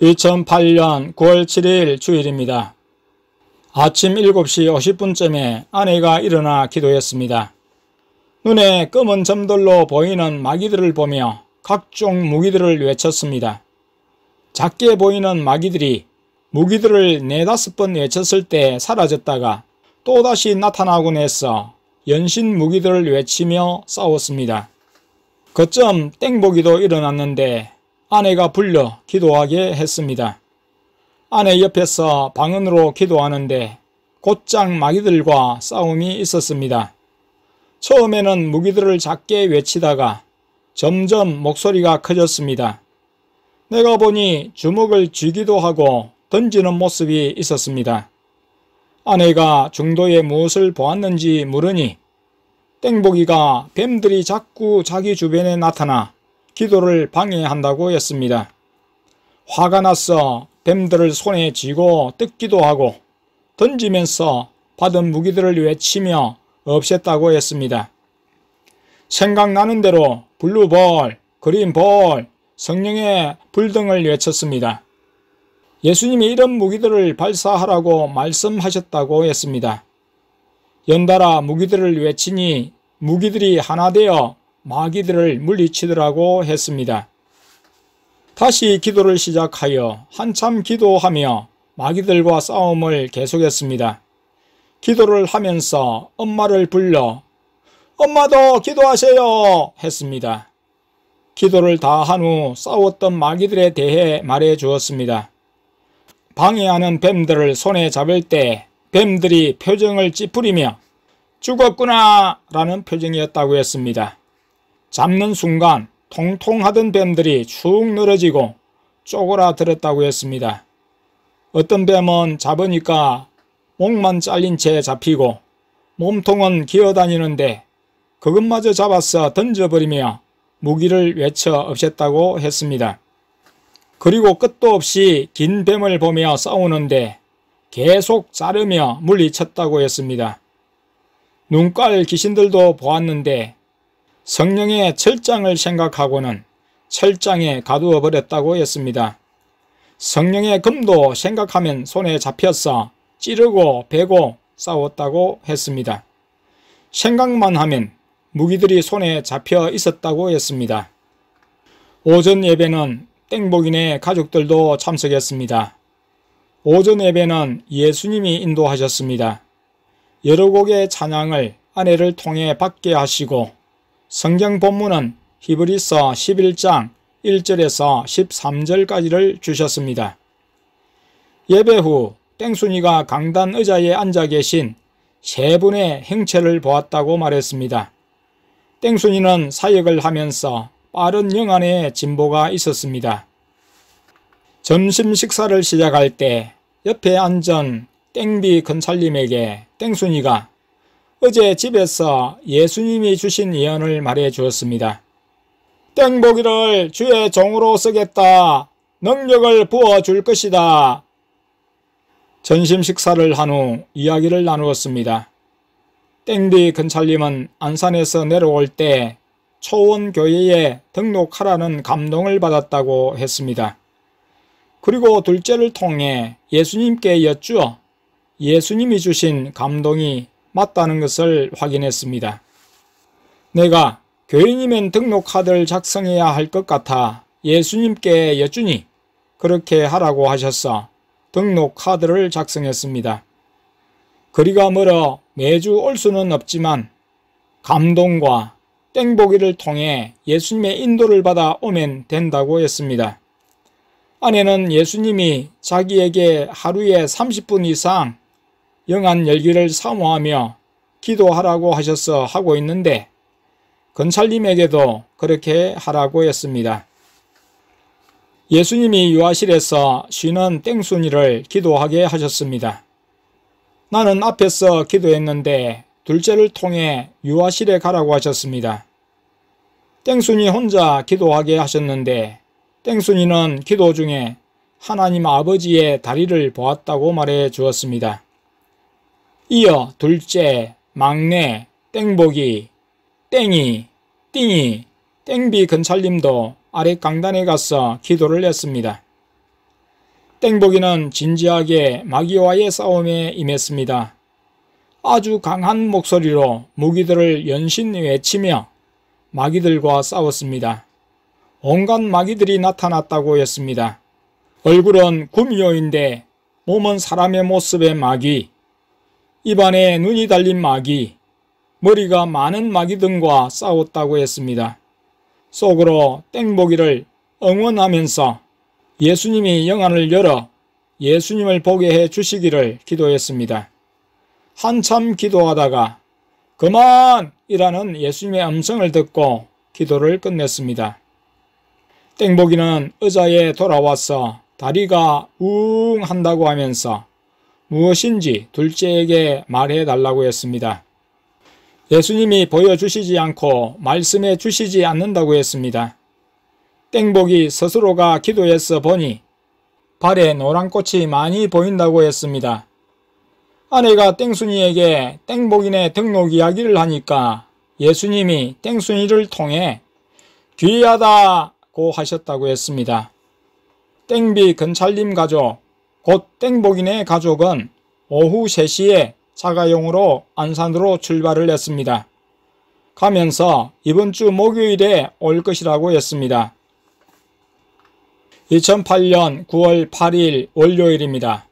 2008년 9월 7일 주일입니다. 아침 7시 50분쯤에 아내가 일어나 기도했습니다. 눈에 검은 점들로 보이는 마귀들을 보며 각종 무기들을 외쳤습니다. 작게 보이는 마귀들이 무기들을 4-5번 외쳤을 때 사라졌다가 또다시 나타나곤 해서 연신 무기들을 외치며 싸웠습니다. 그쯤 땡보기도 일어났는데 아내가 불러 기도하게 했습니다. 아내 옆에서 방언으로 기도하는데 곧장 마귀들과 싸움이 있었습니다. 처음에는 무기들을 작게 외치다가 점점 목소리가 커졌습니다. 내가 보니 주먹을 쥐기도 하고 던지는 모습이 있었습니다. 아내가 중도에 무엇을 보았는지 물으니 땡보기가 뱀들이 자꾸 자기 주변에 나타나 기도를 방해한다고 했습니다. 화가 나서 뱀들을 손에 쥐고 뜯기도 하고 던지면서 받은 무기들을 외치며 없앴다고 했습니다. 생각나는 대로 블루볼, 그린볼, 성령의 불 등을 외쳤습니다. 예수님이 이런 무기들을 발사하라고 말씀하셨다고 했습니다. 연달아 무기들을 외치니 무기들이 하나 되어 마귀들을 물리치더라고 했습니다. 다시 기도를 시작하여 한참 기도하며 마귀들과 싸움을 계속했습니다. 기도를 하면서 엄마를 불러 엄마도 기도하세요 했습니다. 기도를 다 한 후 싸웠던 마귀들에 대해 말해 주었습니다. 방해하는 뱀들을 손에 잡을 때 뱀들이 표정을 찌푸리며 죽었구나 라는 표정이었다고 했습니다. 잡는 순간 통통하던 뱀들이 축 늘어지고 쪼그라들었다고 했습니다. 어떤 뱀은 잡으니까 목만 잘린 채 잡히고 몸통은 기어다니는데 그것마저 잡아서 던져버리며 무기를 외쳐 없앴다고 했습니다. 그리고 끝도 없이 긴 뱀을 보며 싸우는데 계속 자르며 물리쳤다고 했습니다. 눈깔 귀신들도 보았는데 성령의 철장을 생각하고는 철장에 가두어 버렸다고 했습니다. 성령의 금도 생각하면 손에 잡혀서 찌르고 베고 싸웠다고 했습니다. 생각만 하면 무기들이 손에 잡혀 있었다고 했습니다. 오전 예배는 땡보기네 가족들도 참석했습니다. 오전 예배는 예수님이 인도하셨습니다. 여러 곡의 찬양을 아내를 통해 받게 하시고 성경 본문은 히브리서 11장 1절에서 13절까지를 주셨습니다. 예배 후 땡순이가 강단 의자에 앉아 계신 3분의 행체를 보았다고 말했습니다. 땡순이는 사역을 하면서 빠른 영안의 진보가 있었습니다. 점심 식사를 시작할 때 옆에 앉은 땡비 건찰님에게 땡순이가 어제 집에서 예수님이 주신 예언을 말해 주었습니다. 땡보기를 주의 종으로 쓰겠다. 능력을 부어줄 것이다. 점심 식사를 한 후 이야기를 나누었습니다. 땡비 건찰님은 안산에서 내려올 때 초원교회에 등록하라는 감동을 받았다고 했습니다. 그리고 둘째를 통해 예수님께 여쭈어 예수님이 주신 감동이 맞다는 것을 확인했습니다. 내가 교인이면 등록카드를 작성해야 할 것 같아 예수님께 여쭈니 그렇게 하라고 하셔서 등록카드를 작성했습니다. 거리가 멀어 매주 올 수는 없지만 감동과 땡보기를 통해 예수님의 인도를 받아 오면 된다고 했습니다. 아내는 예수님이 자기에게 하루에 30분 이상 영안 열기를 사모하며 기도하라고 하셔서 하고 있는데 건찰님에게도 그렇게 하라고 했습니다. 예수님이 유아실에서 쉬는 땡순이를 기도하게 하셨습니다. 나는 앞에서 기도했는데 둘째를 통해 유아실에 가라고 하셨습니다. 땡순이 혼자 기도하게 하셨는데 땡순이는 기도 중에 하나님 아버지의 다리를 보았다고 말해 주었습니다. 이어 둘째, 막내, 땡보기, 땡이, 띵이, 땡비 건찰님도 아래 강단에 가서 기도를 했습니다. 땡보기는 진지하게 마귀와의 싸움에 임했습니다. 아주 강한 목소리로 무기들을 연신 외치며 마귀들과 싸웠습니다. 온갖 마귀들이 나타났다고 했습니다. 얼굴은 구미호인데 몸은 사람의 모습의 마귀, 입안에 눈이 달린 마귀, 머리가 많은 마귀 등과 싸웠다고 했습니다. 속으로 땡보기를 응원하면서 예수님이 영안을 열어 예수님을 보게 해 주시기를 기도했습니다. 한참 기도하다가 그만이라는 예수님의 음성을 듣고 기도를 끝냈습니다. 땡보기는 의자에 돌아와서 다리가 우웅 한다고 하면서 무엇인지 둘째에게 말해달라고 했습니다. 예수님이 보여주시지 않고 말씀해 주시지 않는다고 했습니다. 땡보기 스스로가 기도해서 보니 발에 노란 꽃이 많이 보인다고 했습니다. 아내가 땡순이에게 땡보기네 등록 이야기를 하니까 예수님이 땡순이를 통해 귀하다고 하셨다고 했습니다. 땡비 근찰림 가족, 곧 땡보기네 가족은 오후 3시에 자가용으로 안산으로 출발을 했습니다. 가면서 이번 주 목요일에 올 것이라고 했습니다. 2008년 9월 8일 월요일입니다.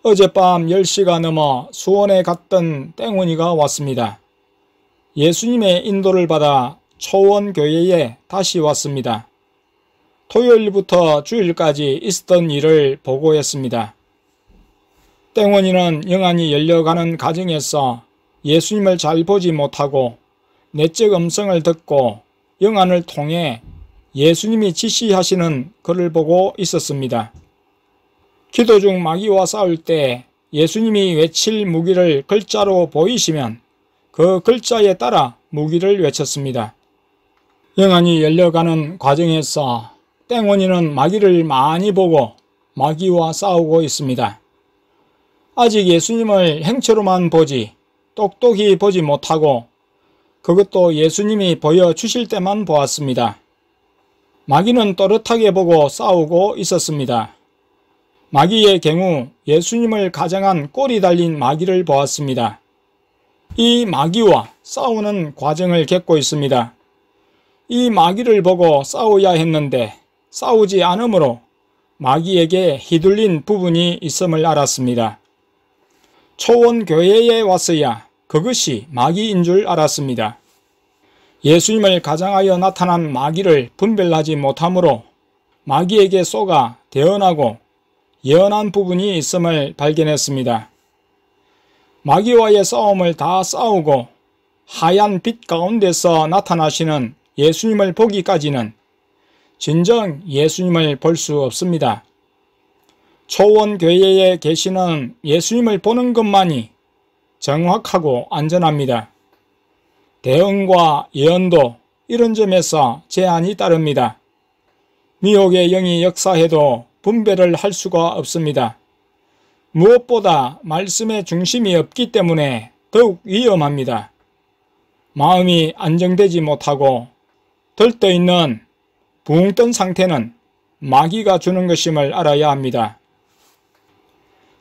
어젯밤 10시가 넘어 수원에 갔던 땡훈이가 왔습니다. 예수님의 인도를 받아 초원교회에 다시 왔습니다. 토요일부터 주일까지 있었던 일을 보고했습니다. 땡훈이는 영안이 열려가는 과정에서 예수님을 잘 보지 못하고 내적 음성을 듣고 영안을 통해 예수님이 지시하시는 글을 보고 있었습니다. 기도 중 마귀와 싸울 때 예수님이 외칠 무기를 글자로 보이시면 그 글자에 따라 무기를 외쳤습니다. 영안이 열려가는 과정에서 땡원이는 마귀를 많이 보고 마귀와 싸우고 있습니다. 아직 예수님을 행체로만 보지 똑똑히 보지 못하고 그것도 예수님이 보여주실 때만 보았습니다. 마귀는 또렷하게 보고 싸우고 있었습니다. 마귀의 경우 예수님을 가장한 꼴이 달린 마귀를 보았습니다. 이 마귀와 싸우는 과정을 겪고 있습니다. 이 마귀를 보고 싸워야 했는데 싸우지 않으므로 마귀에게 휘둘린 부분이 있음을 알았습니다. 초원교회에 왔어야 그것이 마귀인 줄 알았습니다. 예수님을 가장하여 나타난 마귀를 분별하지 못하므로 마귀에게 쏘가 대언하고 예언한 부분이 있음을 발견했습니다. 마귀와의 싸움을 다 싸우고 하얀 빛 가운데서 나타나시는 예수님을 보기까지는 진정 예수님을 볼 수 없습니다. 초원교회에 계시는 예수님을 보는 것만이 정확하고 안전합니다. 대응과 예언도 이런 점에서 제한이 따릅니다. 미혹의 영이 역사해도 분별을 할 수가 없습니다. 무엇보다 말씀의 중심이 없기 때문에 더욱 위험합니다. 마음이 안정되지 못하고 들떠있는 붕 뜬 상태는 마귀가 주는 것임을 알아야 합니다.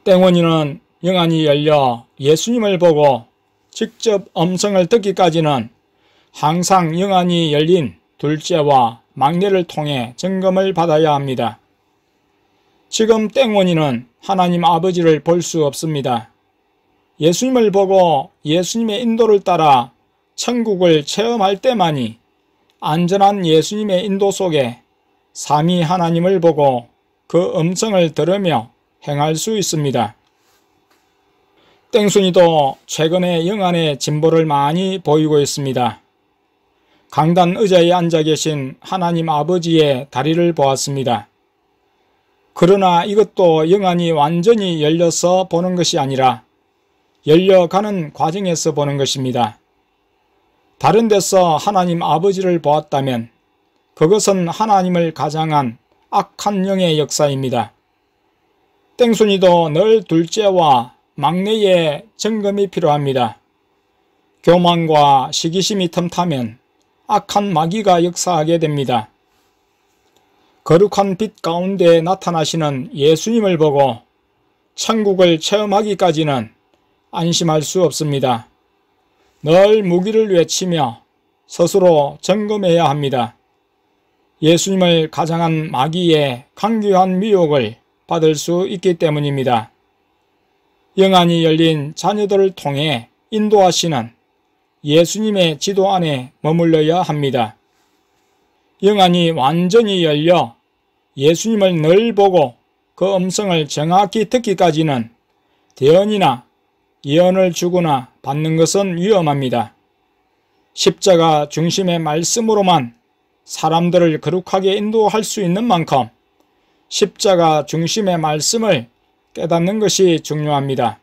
땡원이는 영안이 열려 예수님을 보고 직접 음성을 듣기까지는 항상 영안이 열린 둘째와 막내를 통해 점검을 받아야 합니다. 지금 땡원이는 하나님 아버지를 볼 수 없습니다. 예수님을 보고 예수님의 인도를 따라 천국을 체험할 때만이 안전한 예수님의 인도 속에 삼위 하나님을 보고 그 음성을 들으며 행할 수 있습니다. 땡순이도 최근에 영안의 진보를 많이 보이고 있습니다. 강단 의자에 앉아 계신 하나님 아버지의 다리를 보았습니다. 그러나 이것도 영안이 완전히 열려서 보는 것이 아니라 열려가는 과정에서 보는 것입니다. 다른 데서 하나님 아버지를 보았다면 그것은 하나님을 가장한 악한 영의 역사입니다. 땡순이도 늘 둘째와 막내의 점검이 필요합니다. 교만과 시기심이 틈타면 악한 마귀가 역사하게 됩니다. 거룩한 빛 가운데 나타나시는 예수님을 보고 천국을 체험하기까지는 안심할 수 없습니다. 늘 무기를 외치며 스스로 점검해야 합니다. 예수님을 가장한 마귀의 강교한 미혹을 받을 수 있기 때문입니다. 영안이 열린 자녀들을 통해 인도하시는 예수님의 지도 안에 머물러야 합니다. 영안이 완전히 열려 예수님을 늘 보고 그 음성을 정확히 듣기까지는 대언이나 예언을 주거나 받는 것은 위험합니다. 십자가 중심의 말씀으로만 사람들을 거룩하게 인도할 수 있는 만큼 십자가 중심의 말씀을 깨닫는 것이 중요합니다.